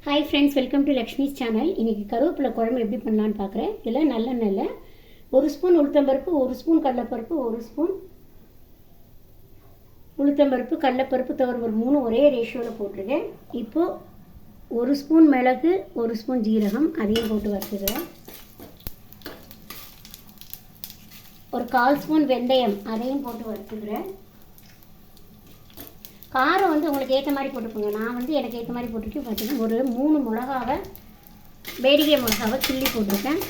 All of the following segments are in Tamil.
Hi friends, welcome to Lakshmi's channel. இன்றைக்கி கருவேப்பிலை குழம்பு எப்படி பண்ணலான்னு பார்க்குறேன். இதில் நல்லெண்ணெயில் 1 ஸ்பூன் உளுத்தம்பருப்பு, 1 ஸ்பூன் கடலைப்பருப்பு, 1 ஸ்பூன் உளுத்தம்பருப்பு, கடலைப்பருப்பு, துவரம்பருப்பு 3 ஒரே ரேஷியோவில் போட்டிருக்கேன். இப்போது 1 ஸ்பூன் மிளகு, 1 ஸ்பூன் ஜீரகம் அதையும் போட்டு வறுத்துக்கிறேன். ஒரு 1/4 ஸ்பூன் வெந்தயம் அதையும் போட்டு வறுத்துக்கிறேன். காரம் உங்களுக்கு ஏற்ற மாதிரி போட்டுக்கோங்க. நான் எனக்கு ஏற்ற மாதிரி போட்டிருக்கேன். பார்த்தீங்கன்னா ஒரு 3 மிளகாவை, வேடிக்கை மிளகாவை கிள்ளி போட்டிருக்கேன்.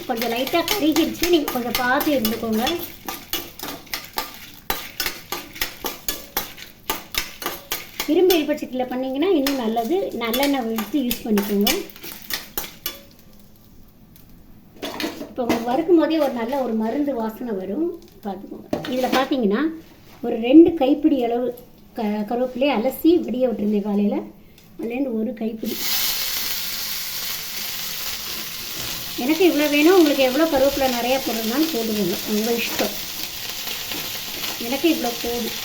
கொஞ்சம் லைட்டாக கருகிடுச்சு, நீங்கள் கொஞ்சம் பார்த்து இருந்துக்கோங்க. இரும்பு எரிப்பட்சத்தில் பண்ணிங்கன்னா இன்னும் நல்லது. நல்லெண்ணெய் விட்டு யூஸ் பண்ணிக்கோங்க. இப்போ வறுக்கும் போதே ஒரு மருந்து வாசனை வரும், பார்த்துக்கோங்க. இதில் பார்த்தீங்கன்னா ஒரு 2 கைப்பிடி அளவு கருவேப்பிலையை அலசி விடிய விட்டுருந்தேன் காலையில். அதுலேருந்து 1 கைப்பிடி. எனக்கு இவ்வளோ வேணும், உங்களுக்கு எவ்வளோ கருவேப்பிலை நிறையா போடுறதுனாலும் போடுவோங்க, உங்கள் இஷ்டம். எனக்கு இவ்வளோ போதும்.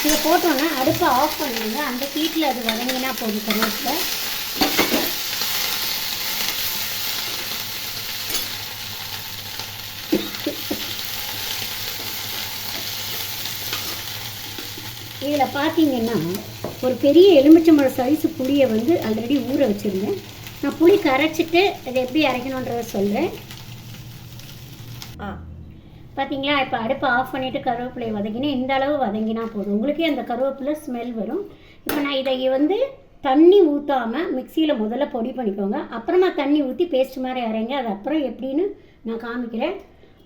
இதை போட்டோன்னா அடுப்பை ஆஃப் பண்ணிடுங்க. அந்த ஹீட்டில் அது வதங்கினா போதும் கருவேப்பிலை. இதில் பார்த்தீங்கன்னா ஒரு பெரிய எலுமிச்சம்பழம் சைஸு புளியை ஆல்ரெடி ஊற வச்சுருந்தேன். நான் புளி கரைச்சிட்டு அதை எப்படி அரைக்கணுன்றதை சொல்கிறேன். பார்த்தீங்களா, இப்போ அடுப்பை ஆஃப் பண்ணிவிட்டு கருவேப்பிலையை வதங்கினா இந்த அளவு வதங்கினா போதும். உங்களுக்கே அந்த கருவேப்பிலை ஸ்மெல் வரும். இப்போ நான் இதை தண்ணி ஊற்றாமல் மிக்சியில் முதல்ல பொடி பண்ணிக்கோங்க. அப்புறமா தண்ணி ஊற்றி பேஸ்ட் மாதிரி அரைங்க. அது அப்புறம் எப்படின்னு நான் காமிக்கிறேன்.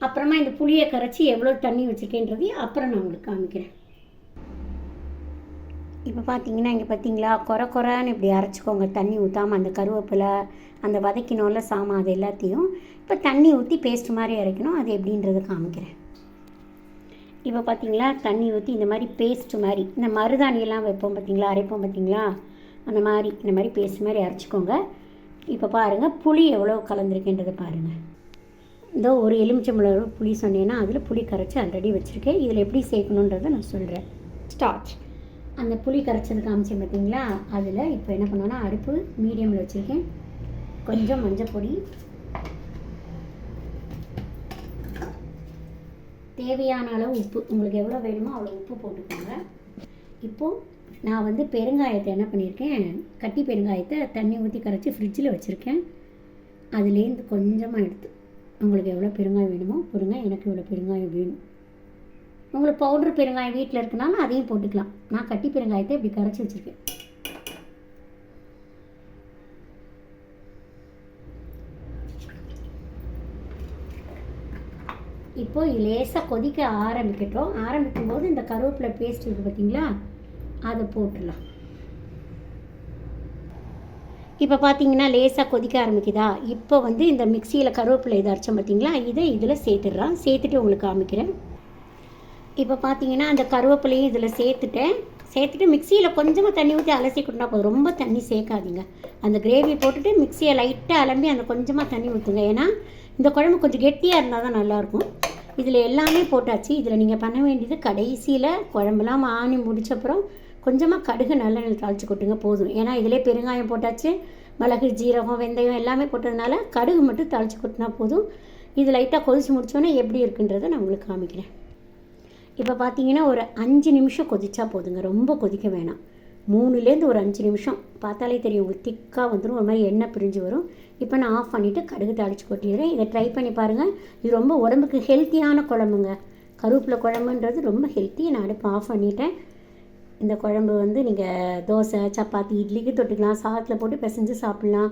அப்புறமா இந்த புளியை கரைச்சி எவ்வளோ தண்ணி வச்சுருக்கேன்றதையும் அப்புறம் நான் உங்களுக்கு காமிக்கிறேன். இப்போ பார்த்தீங்கன்னா இங்கே பார்த்தீங்களா, குறைன்னு இப்படி அரைச்சிக்கோங்க. தண்ணி ஊற்றாமல் அந்த கருவேப்பிலை, அந்த வதக்கினோல சாமான், அது எல்லாத்தையும் இப்போ தண்ணி ஊற்றி பேஸ்ட் மாதிரி அரைக்கணும். அது எப்படின்றத காமிக்கிறேன். இப்போ பார்த்தீங்களா, தண்ணி ஊற்றி இந்த மாதிரி பேஸ்ட் மாதிரி, இந்த மருதாணியெல்லாம் வைப்போம் பார்த்தீங்களா, அரைப்போம் பார்த்தீங்களா, அந்த மாதிரி இந்த மாதிரி பேஸ்ட் மாதிரி அரைச்சிக்கோங்க. இப்போ பாருங்கள் புளி எவ்வளோ கலந்துருக்கேன்றதை பாருங்கள். இந்த ஒரு எலுமிச்சம்பழம் புளி சொன்னேன்னா அதில் புளி கரைச்சி ஆல்ரெடி வச்சுருக்கேன். இதில் எப்படி சேர்க்கணுன்றதை நான் சொல்கிறேன். ஸ்டார்ட். அந்த புளி கரைச்சது காமிச்சேன் பார்த்தீங்களா, அதில் இப்போ என்ன பண்ணுவோன்னா அடுப்பு மீடியமில் வச்சுருக்கேன். கொஞ்சம் மஞ்சள் பொடி, தேவையான அளவு உப்பு, உங்களுக்கு எவ்வளோ வேணுமோ அவ்வளோ உப்பு போட்டுக்கோங்க. இப்போது நான் பெருங்காயத்தை என்ன பண்ணியிருக்கேன், கட்டி பெருங்காயத்தை தண்ணி ஊற்றி கரைச்சி ஃப்ரிட்ஜில் வச்சுருக்கேன். அதுலேருந்து கொஞ்சமாக எடுத்து, உங்களுக்கு எவ்வளோ பெருங்காயம் வேணுமோ போடுங்க. எனக்கு இவ்வளோ பெருங்காயம் வேணும். உங்களுக்கு பவுட்ரு பெருங்காயம் வீட்டில் இருக்குனாலும் அதையும் போட்டுக்கலாம். நான் கட்டி பெருங்காயத்தை இப்படி கரைச்சி வச்சுருக்கேன். இப்போது இது லேசாக கொதிக்க ஆரம்பிக்கும் போது இந்த கருவேப்பிலை பேஸ்ட் இருக்குது பார்த்தீங்களா, அதை போட்டுடலாம். இப்போ பார்த்தீங்கன்னா லேசாக கொதிக்க ஆரம்பிக்குதா. இப்போ இந்த மிக்சியில் கருவேப்பிலை இதை அரைச்சோம் பார்த்தீங்களா, இதை இதில் சேர்த்துட்டு உங்களுக்கு காமிக்கிறேன். இப்போ பார்த்தீங்கன்னா அந்த கருவேப்பிலையும் இதில் சேர்த்துட்டு மிக்சியில் கொஞ்சமாக தண்ணி ஊற்றி அலசி கொடுத்தா போதும். ரொம்ப தண்ணி சேர்க்காதீங்க. அந்த கிரேவி போட்டுட்டு மிக்சியை லைட்டாக அலம்பி அந்த கொஞ்சமாக தண்ணி ஊற்றுங்க. ஏன்னா இந்த குழம்பு கொஞ்சம் கெட்டியாக இருந்தால் தான் நல்லாயிருக்கும். இதில் எல்லாமே போட்டாச்சு. இதில் நீங்கள் பண்ண வேண்டியது கடைசியில் குழம்புலாம் ஆணி முடிச்சப்புறம் கொஞ்சமாக கடுகு நல்லெண்ணெய் தாளித்து கொட்டுங்க போதும். ஏன்னா இதிலே பெருங்காயம் போட்டாச்சு, மிளகு, ஜீரகம், வெந்தயம் எல்லாமே போட்டதுனால கடுகு மட்டும் தாளித்து கொட்டினா போதும். இது லைட்டாக கொதித்து முடித்தோன்னே எப்படி இருக்குன்றதை நான் உங்களுக்கு காமிக்கிறேன். இப்போ பார்த்தீங்கன்னா ஒரு 5 நிமிஷம் கொதிச்சா போதுங்க. ரொம்ப கொதிக்க வேணாம். 3லேருந்து ஒரு 5 நிமிஷம் பார்த்தாலே தெரியும். உங்களுக்கு திக்காக வந்துடும், ஒரு மாதிரி எண்ணெய் பிரிஞ்சு வரும். இப்போ நான் ஆஃப் பண்ணிவிட்டு கடுகு தாளித்து கொட்டிடுறேன். இதை ட்ரை பண்ணி பாருங்கள். இது ரொம்ப உடம்புக்கு ஹெல்த்தியான குழம்புங்க. கருவேப்பிலை குழம்புன்றது ரொம்ப ஹெல்த்தி. நான் அடுப்பு ஆஃப் பண்ணிட்டேன். இந்த குழம்பு நீங்கள் தோசை, சப்பாத்தி, இட்லிக்கு தொட்டுக்கலாம். சாதத்தில் போட்டு பிசைஞ்சு சாப்பிட்லாம்.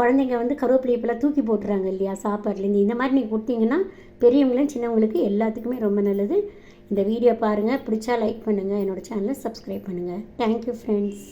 குழந்தைங்க கருவேப்பிலை இப்போலாம் தூக்கி போட்டுறாங்க இல்லையா சாப்பாட்லேருந்து. இந்த மாதிரி நீங்கள் கொடுத்தீங்கன்னா பெரியவங்களும் சின்னவங்களுக்கு எல்லாத்துக்குமே ரொம்ப நல்லது. இந்த வீடியோ பாருங்கள், பிடிச்சா லைக் பண்ணுங்கள், என்னோடய சேனலை சப்ஸ்கிரைப் பண்ணுங்கள். Thank you friends.